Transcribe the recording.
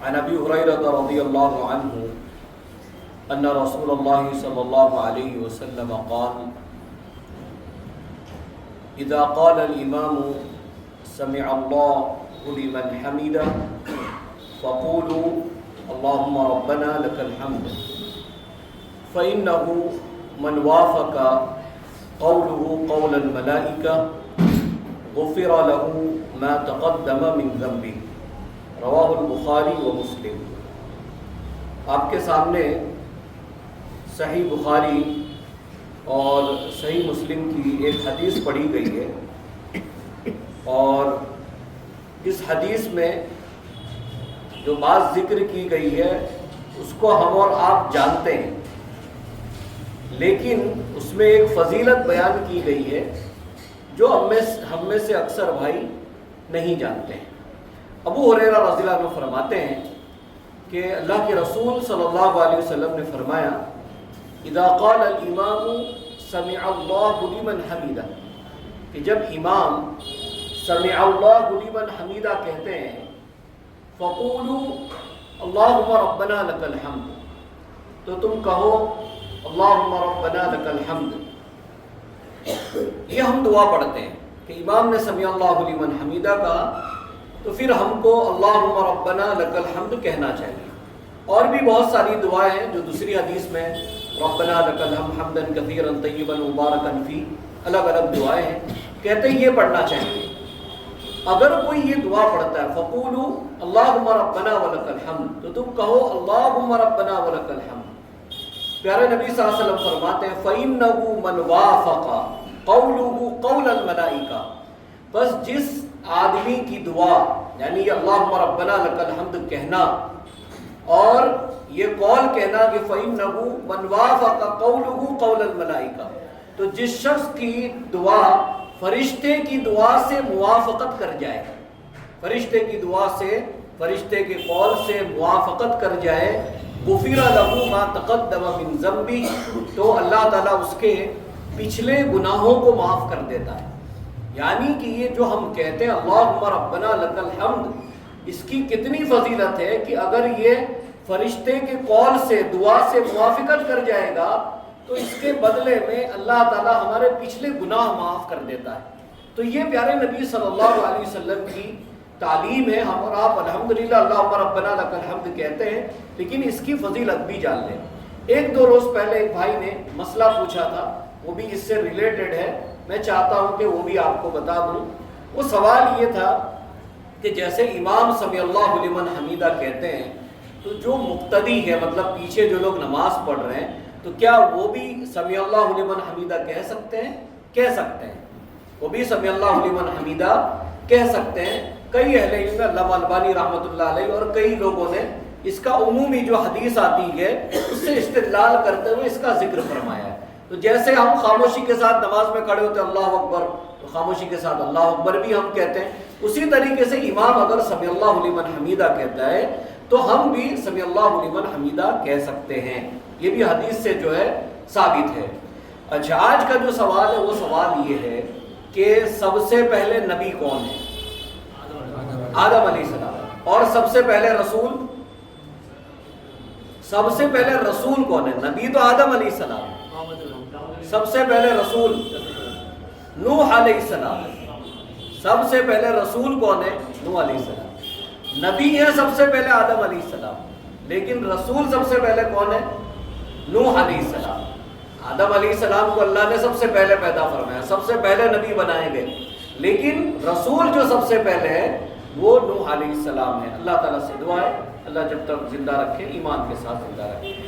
عن ابی ہریرہ رضی اللہ عنہ ان رسول اللہ صلی اللہ علیہ وسلم قال اذا قال الامام سمع اللہ لمن حمده فقولوا اللهم ربنا لك الحمد فإنه من وافق قوله قول الملائكة غفر له ما تقدم من ذنبه رواہ البخاری و مسلم۔ آپ کے سامنے صحیح بخاری اور صحیح مسلم کی ایک حدیث پڑھی گئی ہے، اور اس حدیث میں جو بات ذکر کی گئی ہے اس کو ہم اور آپ جانتے ہیں، لیکن اس میں ایک فضیلت بیان کی گئی ہے جو ہم میں سے اکثر بھائی نہیں جانتے ہیں۔ ابو ہریرہ رضی اللہ عنہ فرماتے ہیں کہ اللہ کے رسول صلی اللہ علیہ وسلم نے فرمایا اذا قال الامام سمع اللہ لمن حمیدہ، کہ جب امام سمع اللہ لمن حمیدہ کہتے ہیں فقولوا اللہم ربنا لک الحمد، تو تم کہو اللہم ربنا لک الحمد۔ یہ ہم دعا پڑھتے ہیں کہ امام نے سمع اللہ لمن حمیدہ کہا تو پھر ہم کو اللہم ربنا لک الحمد کہنا چاہیے۔ اور بھی بہت ساری دعائیں ہیں جو دوسری حدیث میں ربنا لک الحمد حمدا کثیرا طیبا مبارکا فی، الگ الگ دعائیں ہیں، کہتے ہیں یہ پڑھنا چاہیے۔ اگر کوئی یہ دعا پڑھتا ہے فقولوا اللہم ربنا ولک الحمد، تو تم کہو اللہم ربنا ولک الحمد۔ پیارے نبی صلی اللہ علیہ وسلم فرماتے ہیں فَإِنَّهُ مَنْ وَافَقَ قَوْلُهُ قَوْلَ الْمَلَائِكَةِ، بس جس آدمی کی دعا یعنی اللہم ربنا لک الحمد کہنا اور یہ قول کہنا کہ فَإِنَّهُ مَنْ وَافَقَ قَوْلُهُ قَوْلَ الْمَلَائِكَةِ، تو جس شخص کی دعا فرشتے کی دعا سے موافقت کر جائے، فرشتے کی دعا سے، فرشتے کے قول سے موافقت کر جائے، غفر لہ ما تقدم من ذنبہ، تو اللہ تعالیٰ اس کے پچھلے گناہوں کو معاف کر دیتا ہے۔ یعنی کہ یہ جو ہم کہتے ہیں اللہم ربنا لک الحمد، اس کی کتنی فضیلت ہے کہ اگر یہ فرشتے کے قول سے دعا سے موافقت کر جائے گا تو اس کے بدلے میں اللہ تعالیٰ ہمارے پچھلے گناہ معاف کر دیتا ہے۔ تو یہ پیارے نبی صلی اللہ علیہ وسلم کی تعلیم ہے۔ ہم اور آپ الحمدللہ اللہم ربنا لک الحمد کہتے ہیں، لیکن اس کی فضیلت بھی جان لیں۔ ایک دو روز پہلے ایک بھائی نے مسئلہ پوچھا تھا، وہ بھی اس سے ریلیٹڈ ہے، میں چاہتا ہوں کہ وہ بھی آپ کو بتا دوں۔ وہ سوال یہ تھا کہ جیسے امام سمع اللہ لمن حمیدہ کہتے ہیں تو جو مقتدی ہے، مطلب پیچھے جو لوگ نماز پڑھ رہے ہیں، تو کیا وہ بھی سمع اللہ لمن حمیدہ کہہ سکتے ہیں؟ کہہ سکتے ہیں، وہ بھی سمع اللہ لمن حمیدہ کہہ سکتے ہیں۔ کئی اہل علم علامہ البانی رحمۃ اللہ علیہ اور کئی لوگوں نے اس کا عمومی جو حدیث آتی ہے اس سے استدلال کرتے ہوئے اس کا ذکر فرمایا ہے۔ تو جیسے ہم خاموشی کے ساتھ نماز میں کھڑے ہوتے ہیں اللہ اکبر، تو خاموشی کے ساتھ اللہ اکبر بھی ہم کہتے ہیں، اسی طریقے سے امام اگر سمع اللہ لمن حمیدہ کہتا ہے تو ہم بھی سمع اللہ لمن حمیدہ کہہ سکتے ہیں۔ یہ بھی حدیث سے جو ہے ثابت ہے۔ اچھا، آج کا جو سوال ہے وہ سوال یہ ہے کہ سب سے پہلے نبی کون ہے؟ آدم علیہ السلام۔ اور سب سے پہلے رسول؟ سب سے پہلے رسول کون ہے؟ نبی تو آدم علیہ السلام، سب سے پہلے رسول نوح علیہ السلام۔ سب سے پہلے رسول کون ہے؟ نوح علیہ السلام۔ نبی ہے سب سے پہلے آدم علیہ السلام، لیکن رسول سب سے پہلے کون ہے؟ نوح علیہ السلام۔ آدم علیہ السلام کو اللہ نے سب سے پہلے پیدا فرمایا، سب سے پہلے نبی بنائے گئے، لیکن رسول جو سب سے پہلے ہے وہ نوح علیہ السلام ہے۔ اللہ تعالیٰ سے دعا ہے اللہ جب تک زندہ رکھے ایمان کے ساتھ زندہ رکھے۔